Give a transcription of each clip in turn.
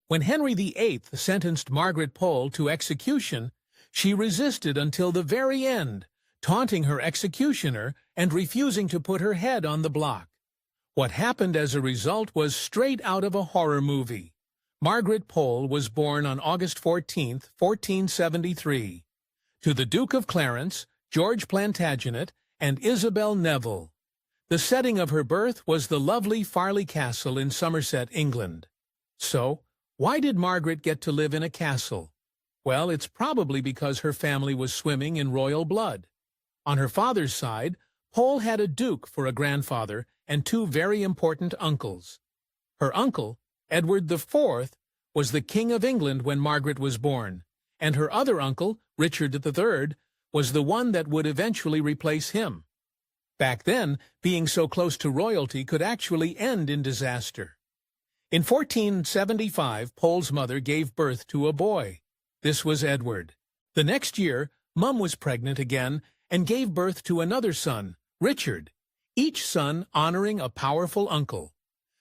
When Henry VIII sentenced Margaret Pole to execution, she resisted until the very end, taunting her executioner and refusing to put her head on the block. What happened as a result was straight out of a horror movie. Margaret Pole was born on August 14, 1473, to the Duke of Clarence, George Plantagenet, and Isabel Neville. The setting of her birth was the lovely Farleigh Castle in Somerset, England. So, why did Margaret get to live in a castle? Well, it's probably because her family was swimming in royal blood. On her father's side, Pole had a duke for a grandfather and two very important uncles. Her uncle, Edward IV, was the King of England when Margaret was born, and her other uncle, Richard III, was the one that would eventually replace him. Back then, being so close to royalty could actually end in disaster. In 1475, Pole's mother gave birth to a boy. This was Edward. The next year, Mum was pregnant again and gave birth to another son, Richard, each son honoring a powerful uncle.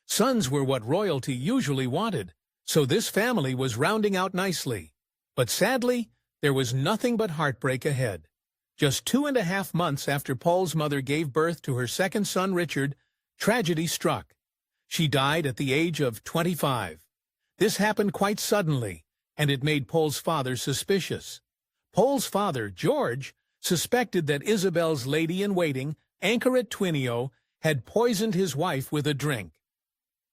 Sons were what royalty usually wanted, so this family was rounding out nicely. But sadly, there was nothing but heartbreak ahead. Just 2.5 months after Pole's mother gave birth to her second son, Richard, tragedy struck. She died at the age of 25. This happened quite suddenly, and it made Pole's father suspicious. Pole's father, George, suspected that Isabel's lady-in-waiting, Anchoret Twinio, had poisoned his wife with a drink.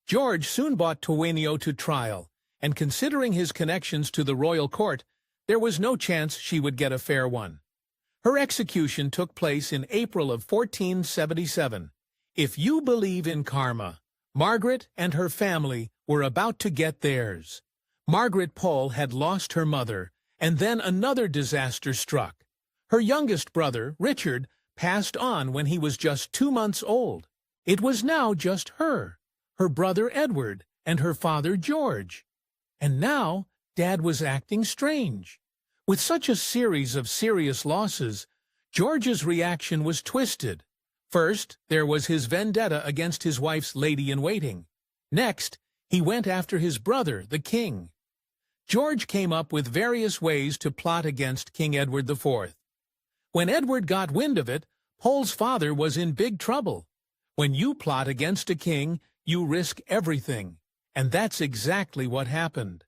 George soon brought Twinio to trial, and considering his connections to the royal court, there was no chance she would get a fair one. Her execution took place in April of 1477. If you believe in karma, Margaret and her family were about to get theirs. Margaret Pole had lost her mother, and then another disaster struck. Her youngest brother, Richard, passed on when he was just 2 months old. It was now just her brother Edward, and her father George. And now, Dad was acting strange. With such a series of serious losses, George's reaction was twisted. First, there was his vendetta against his wife's lady-in-waiting. Next, he went after his brother, the king. George came up with various ways to plot against King Edward IV. When Edward got wind of it, Pole's father was in big trouble. When you plot against a king, you risk everything, and that's exactly what happened.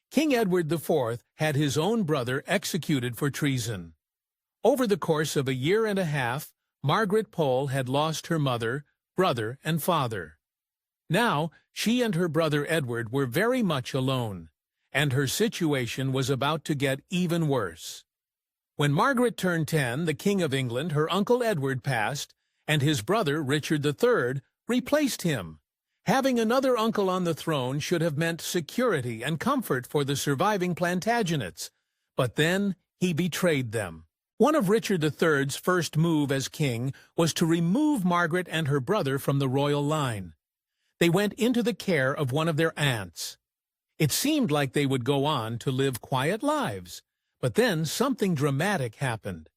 King Edward IV had his own brother executed for treason. Over the course of a year and a half, Margaret Pole had lost her mother, brother, and father. Now, she and her brother Edward were very much alone, and her situation was about to get even worse. When Margaret turned 10, the King of England, her uncle Edward, passed, and his brother, Richard III, replaced him. Having another uncle on the throne should have meant security and comfort for the surviving Plantagenets, but then he betrayed them. One of Richard III's first move as king was to remove Margaret and her brother from the royal line. They went into the care of one of their aunts. It seemed like they would go on to live quiet lives, but then something dramatic happened.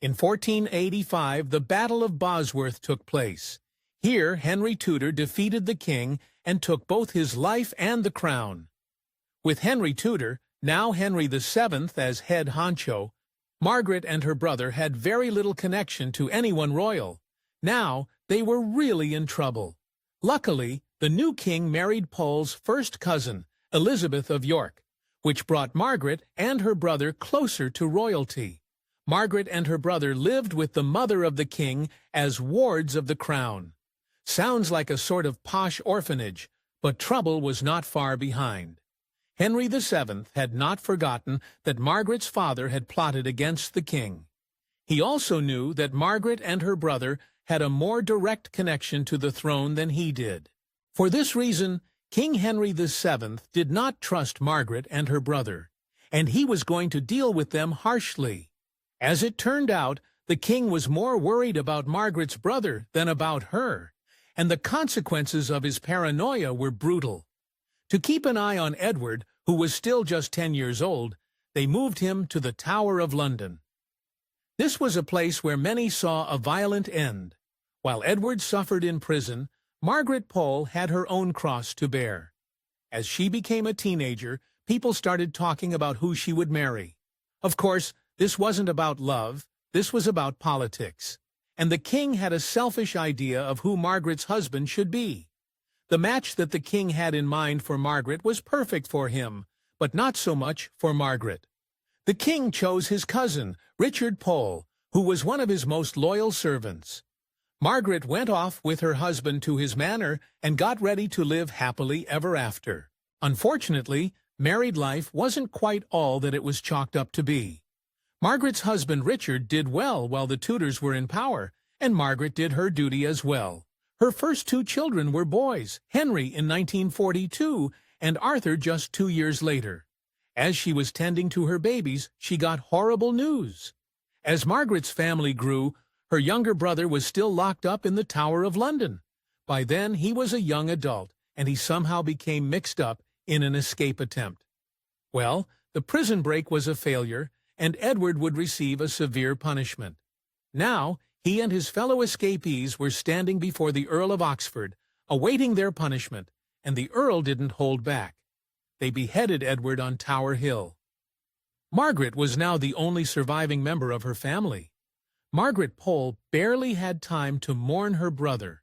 In 1485, the Battle of Bosworth took place. Here, Henry Tudor defeated the king and took both his life and the crown. With Henry Tudor, now Henry VII, as head honcho, Margaret and her brother had very little connection to anyone royal. Now, they were really in trouble. Luckily, the new king married Pole's first cousin, Elizabeth of York, which brought Margaret and her brother closer to royalty. Margaret and her brother lived with the mother of the king as wards of the crown. Sounds like a sort of posh orphanage, but trouble was not far behind. Henry VII had not forgotten that Margaret's father had plotted against the king. He also knew that Margaret and her brother had a more direct connection to the throne than he did. For this reason, King Henry VII did not trust Margaret and her brother, and he was going to deal with them harshly. As it turned out, the king was more worried about Margaret's brother than about her, and the consequences of his paranoia were brutal. To keep an eye on Edward, who was still just 10 years old, they moved him to the Tower of London. This was a place where many saw a violent end. While Edward suffered in prison, Margaret Pole had her own cross to bear. As she became a teenager, people started talking about who she would marry. Of course, this wasn't about love, this was about politics. And the king had a selfish idea of who Margaret's husband should be. The match that the king had in mind for Margaret was perfect for him, but not so much for Margaret. The king chose his cousin, Richard Pole, who was one of his most loyal servants. Margaret went off with her husband to his manor and got ready to live happily ever after. Unfortunately, married life wasn't quite all that it was chalked up to be. Margaret's husband Richard did well while the Tudors were in power, and Margaret did her duty as well. Her first two children were boys, Henry in 1942 and Arthur just 2 years later. As she was tending to her babies, she got horrible news. As Margaret's family grew, her younger brother was still locked up in the Tower of London. By then, he was a young adult, and he somehow became mixed up in an escape attempt. Well, the prison break was a failure, and Edward would receive a severe punishment. Now, he and his fellow escapees were standing before the Earl of Oxford, awaiting their punishment, and the Earl didn't hold back. They beheaded Edward on Tower Hill. Margaret was now the only surviving member of her family. Margaret Pole barely had time to mourn her brother.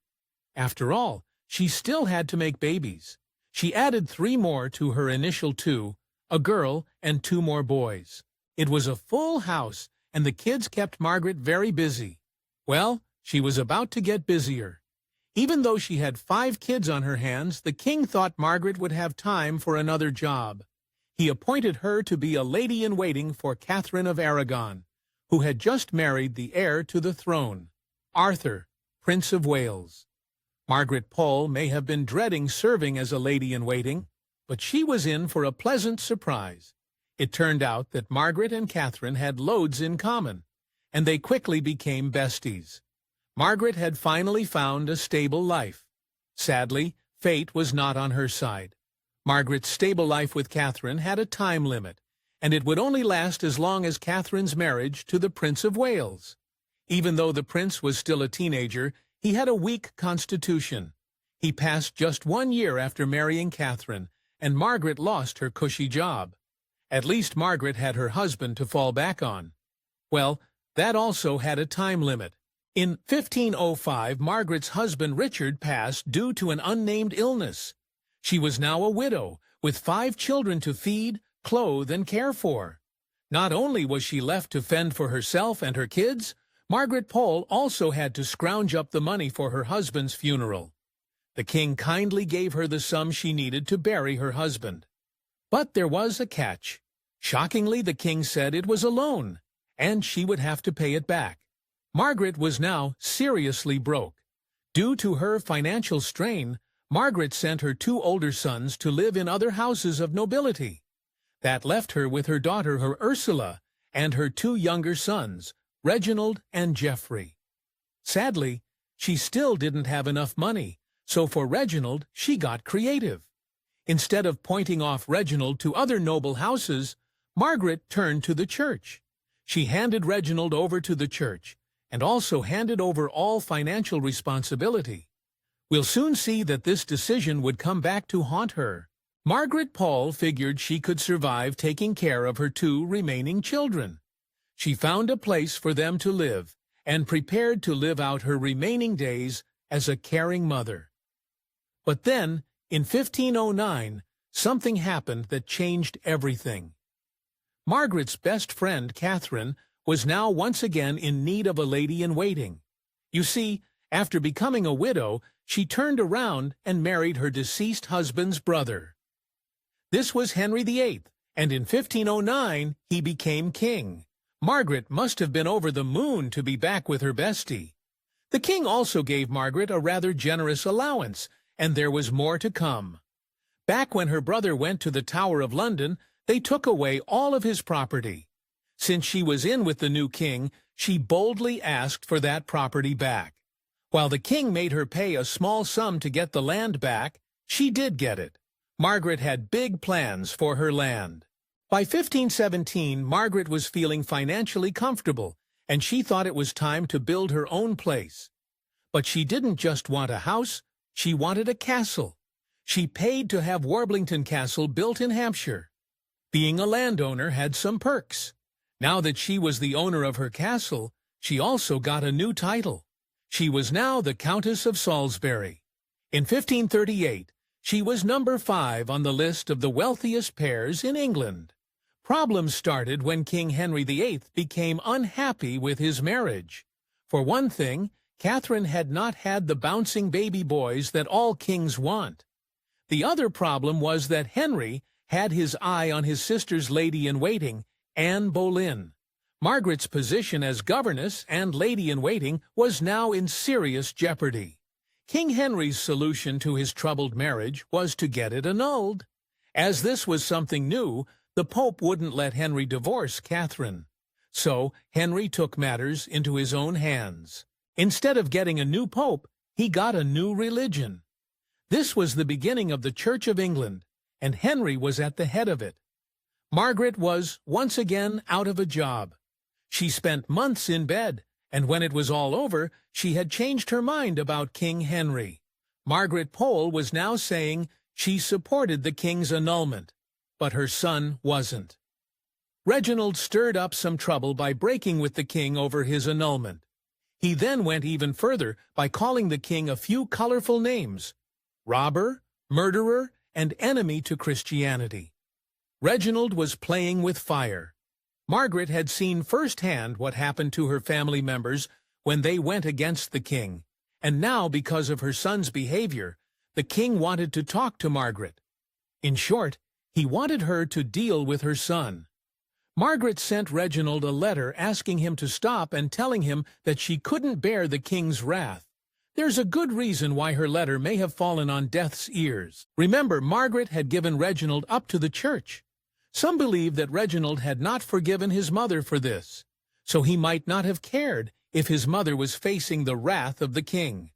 After all, she still had to make babies. She added 3 more to her initial 2, a girl and 2 more boys. It was a full house, and the kids kept Margaret very busy. Well, she was about to get busier. Even though she had 5 kids on her hands, the king thought Margaret would have time for another job. He appointed her to be a lady-in-waiting for Catherine of Aragon, who had just married the heir to the throne, Arthur, Prince of Wales. Margaret Pole may have been dreading serving as a lady-in-waiting, but she was in for a pleasant surprise. It turned out that Margaret and Catherine had loads in common, and they quickly became besties. Margaret had finally found a stable life. Sadly, fate was not on her side. Margaret's stable life with Catherine had a time limit, and it would only last as long as Catherine's marriage to the Prince of Wales. Even though the prince was still a teenager, he had a weak constitution. He passed just 1 year after marrying Catherine, and Margaret lost her cushy job. At least Margaret had her husband to fall back on. Well, that also had a time limit. In 1505, Margaret's husband Richard passed due to an unnamed illness. She was now a widow, with 5 children to feed, clothe, and care for. Not only was she left to fend for herself and her kids, Margaret Pole also had to scrounge up the money for her husband's funeral. The king kindly gave her the sum she needed to bury her husband. But there was a catch. Shockingly, the king said it was a loan, and she would have to pay it back. Margaret was now seriously broke. Due to her financial strain, Margaret sent her 2 older sons to live in other houses of nobility. That left her with her daughter, her Ursula, and her 2 younger sons, Reginald and Geoffrey. Sadly, she still didn't have enough money, so for Reginald, she got creative. Instead of pointing off Reginald to other noble houses, Margaret turned to the church. She handed Reginald over to the church, and also handed over all financial responsibility. We'll soon see that this decision would come back to haunt her. Margaret Pole figured she could survive taking care of her 2 remaining children. She found a place for them to live, and prepared to live out her remaining days as a caring mother. But then, in 1509, something happened that changed everything. Margaret's best friend, Catherine, was now once again in need of a lady-in-waiting. You see, after becoming a widow, she turned around and married her deceased husband's brother. This was Henry VIII, and in 1509 he became king. Margaret must have been over the moon to be back with her bestie. The king also gave Margaret a rather generous allowance, and there was more to come. Back when her brother went to the Tower of London, they took away all of his property. Since she was in with the new king, she boldly asked for that property back. While the king made her pay a small sum to get the land back, she did get it. Margaret had big plans for her land. By 1517, Margaret was feeling financially comfortable, and she thought it was time to build her own place. But she didn't just want a house, she wanted a castle. She paid to have Warblington Castle built in Hampshire. Being a landowner had some perks. Now that she was the owner of her castle, she also got a new title. She was now the Countess of Salisbury. In 1538, she was number 5 on the list of the wealthiest pairs in England. Problems started when King Henry VIII became unhappy with his marriage. For one thing, Catherine had not had the bouncing baby boys that all kings want. The other problem was that Henry had his eye on his sister's lady-in-waiting, Anne Boleyn. Margaret's position as governess and lady-in-waiting was now in serious jeopardy. King Henry's solution to his troubled marriage was to get it annulled. As this was something new, the Pope wouldn't let Henry divorce Catherine. So Henry took matters into his own hands. Instead of getting a new pope, he got a new religion. This was the beginning of the Church of England, and Henry was at the head of it. Margaret was once again out of a job. She spent months in bed, and when it was all over, she had changed her mind about King Henry. Margaret Pole was now saying she supported the king's annulment, but her son wasn't. Reginald stirred up some trouble by breaking with the king over his annulment. He then went even further by calling the king a few colorful names: robber, murderer, and enemy to Christianity. Reginald was playing with fire. Margaret had seen firsthand what happened to her family members when they went against the king, and now, because of her son's behavior, the king wanted to talk to Margaret. In short, he wanted her to deal with her son. Margaret sent Reginald a letter asking him to stop and telling him that she couldn't bear the king's wrath. There's a good reason why her letter may have fallen on deaf's ears. Remember, Margaret had given Reginald up to the church. Some believe that Reginald had not forgiven his mother for this, so he might not have cared if his mother was facing the wrath of the king.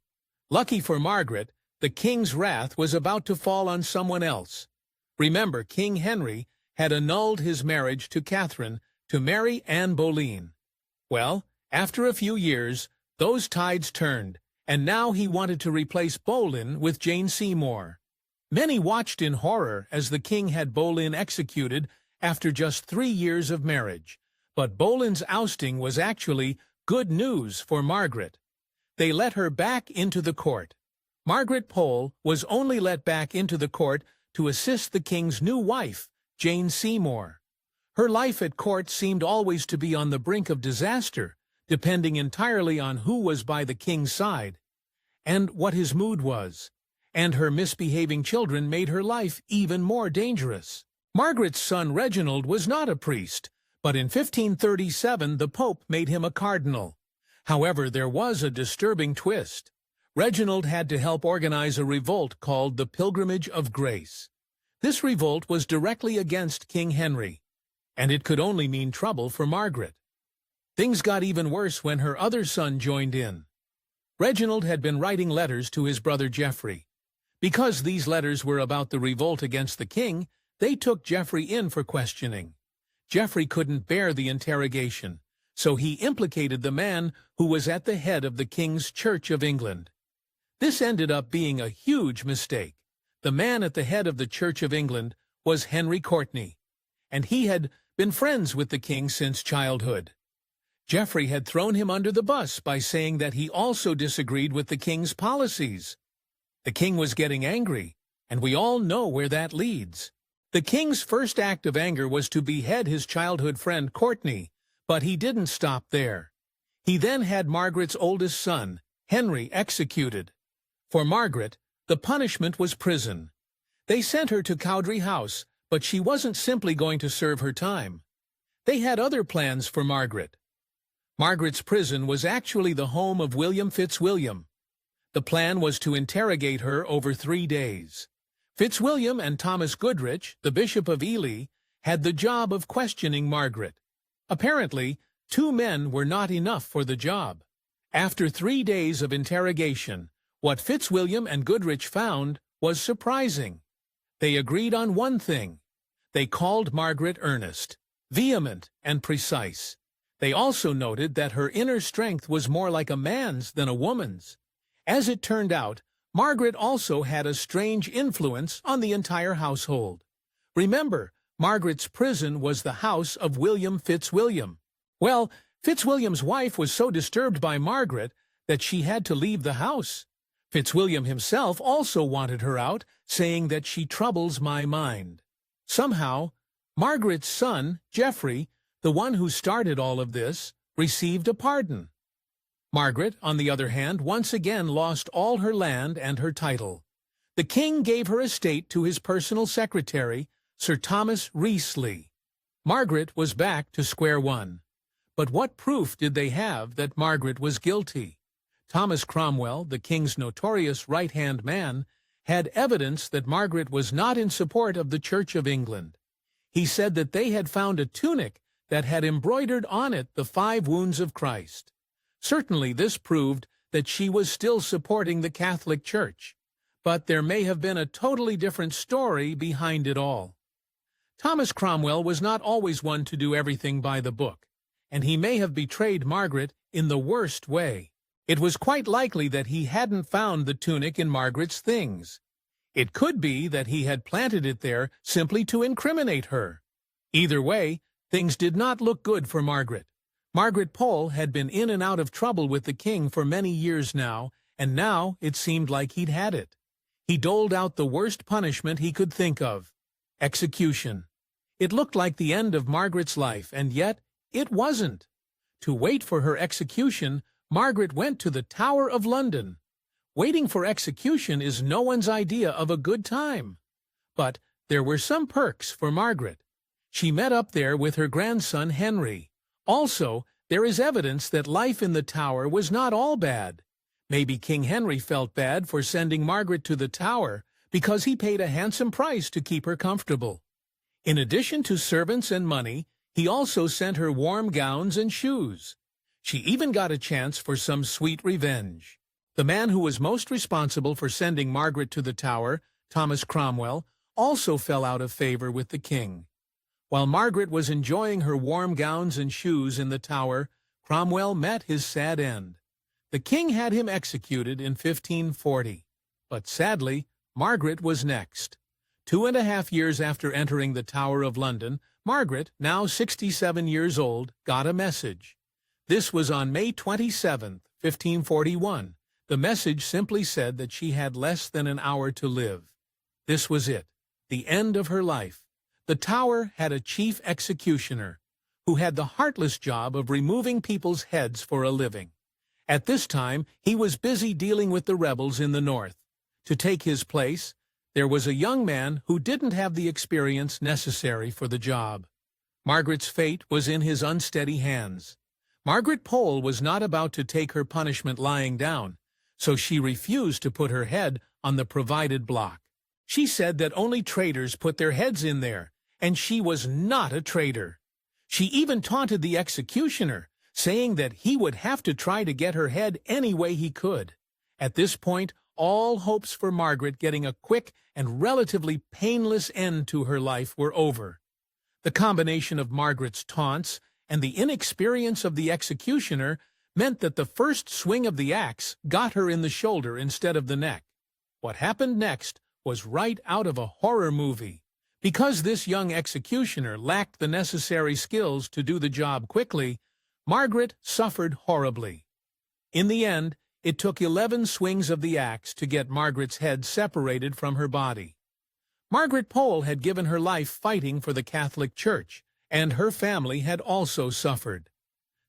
Lucky for Margaret, the king's wrath was about to fall on someone else. Remember, King Henry had annulled his marriage to Catherine to marry Anne Boleyn. Well, after a few years, those tides turned, and now he wanted to replace Boleyn with Jane Seymour. Many watched in horror as the king had Boleyn executed after just 3 years of marriage. But Boleyn's ousting was actually good news for Margaret. They let her back into the court. Margaret Pole was only let back into the court to assist the king's new wife, Jane Seymour. Her life at court seemed always to be on the brink of disaster, depending entirely on who was by the king's side and what his mood was. And her misbehaving children made her life even more dangerous. Margaret's son Reginald was not a priest, but in 1537 the Pope made him a cardinal. However, there was a disturbing twist. Reginald had to help organize a revolt called the Pilgrimage of Grace. This revolt was directly against King Henry, and it could only mean trouble for Margaret. Things got even worse when her other son joined in. Reginald had been writing letters to his brother Geoffrey. Because these letters were about the revolt against the king, they took Geoffrey in for questioning. Geoffrey couldn't bear the interrogation, so he implicated the man who was at the head of the King's Church of England. This ended up being a huge mistake. The man at the head of the Church of England was Henry Courtenay, and he had been friends with the king since childhood. Geoffrey had thrown him under the bus by saying that he also disagreed with the king's policies. The king was getting angry, and we all know where that leads. The king's first act of anger was to behead his childhood friend Courtenay, but he didn't stop there. He then had Margaret's oldest son, Henry, executed. For Margaret, the punishment was prison. They sent her to Cowdray House, but she wasn't simply going to serve her time. They had other plans for Margaret. Margaret's prison was actually the home of William Fitzwilliam. The plan was to interrogate her over 3 days. Fitzwilliam and Thomas Goodrich, the Bishop of Ely, had the job of questioning Margaret. Apparently, 2 men were not enough for the job. After 3 days of interrogation, what Fitzwilliam and Goodrich found was surprising. They agreed on one thing. They called Margaret earnest, vehement, and precise. They also noted that her inner strength was more like a man's than a woman's. As it turned out, Margaret also had a strange influence on the entire household. Remember, Margaret's prison was the house of William Fitzwilliam. Well, Fitzwilliam's wife was so disturbed by Margaret that she had to leave the house. Fitzwilliam himself also wanted her out, saying that she troubles my mind. Somehow, Margaret's son, Geoffrey, the one who started all of this, received a pardon. Margaret, on the other hand, once again lost all her land and her title. The king gave her estate to his personal secretary, Sir Thomas Wriothesley. Margaret was back to square one. But what proof did they have that Margaret was guilty? Thomas Cromwell, the king's notorious right-hand man, had evidence that Margaret was not in support of the Church of England. He said that they had found a tunic that had embroidered on it the 5 wounds of Christ. Certainly this proved that she was still supporting the Catholic Church, but there may have been a totally different story behind it all. Thomas Cromwell was not always one to do everything by the book, and he may have betrayed Margaret in the worst way. It was quite likely that he hadn't found the tunic in Margaret's things. It could be that he had planted it there simply to incriminate her. Either way, things did not look good for Margaret. Margaret Pole had been in and out of trouble with the king for many years now, and now it seemed like he'd had it. He doled out the worst punishment he could think of: execution. It looked like the end of Margaret's life, and yet it wasn't. To wait for her execution, Margaret went to the Tower of London. Waiting for execution is no one's idea of a good time. But there were some perks for Margaret. She met up there with her grandson Henry. Also, there is evidence that life in the Tower was not all bad. Maybe King Henry felt bad for sending Margaret to the Tower because he paid a handsome price to keep her comfortable. In addition to servants and money, he also sent her warm gowns and shoes. She even got a chance for some sweet revenge. The man who was most responsible for sending Margaret to the Tower, Thomas Cromwell, also fell out of favor with the king. While Margaret was enjoying her warm gowns and shoes in the Tower, Cromwell met his sad end. The king had him executed in 1540, but sadly, Margaret was next. 2.5 years after entering the Tower of London, Margaret, now 67 years old, got a message. This was on May 27, 1541. The message simply said that she had less than an hour to live. This was it, the end of her life. The Tower had a chief executioner, who had the heartless job of removing people's heads for a living. At this time, he was busy dealing with the rebels in the north. To take his place, there was a young man who didn't have the experience necessary for the job. Margaret's fate was in his unsteady hands. Margaret Pole was not about to take her punishment lying down, so she refused to put her head on the provided block. She said that only traitors put their heads in there, and she was not a traitor. She even taunted the executioner, saying that he would have to try to get her head any way he could. At this point, all hopes for Margaret getting a quick and relatively painless end to her life were over. The combination of Margaret's taunts and the inexperience of the executioner meant that the first swing of the axe got her in the shoulder instead of the neck. What happened next was right out of a horror movie. Because this young executioner lacked the necessary skills to do the job quickly, Margaret suffered horribly. In the end, it took 11 swings of the axe to get Margaret's head separated from her body. Margaret Pole had given her life fighting for the Catholic Church, and her family had also suffered.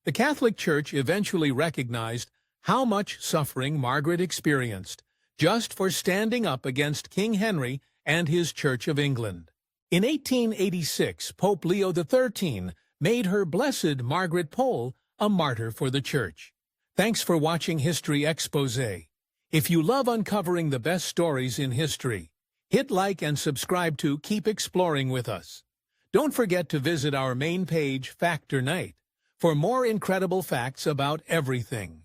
The Catholic Church eventually recognized how much suffering Margaret experienced just for standing up against King Henry and his Church of England. In 1886, Pope Leo XIII made her Blessed Margaret Pole a martyr for the Church. Thanks for watching History Exposé. If you love uncovering the best stories in history, hit like and subscribe to keep exploring with us. Don't forget to visit our main page, Fact or Night, for more incredible facts about everything.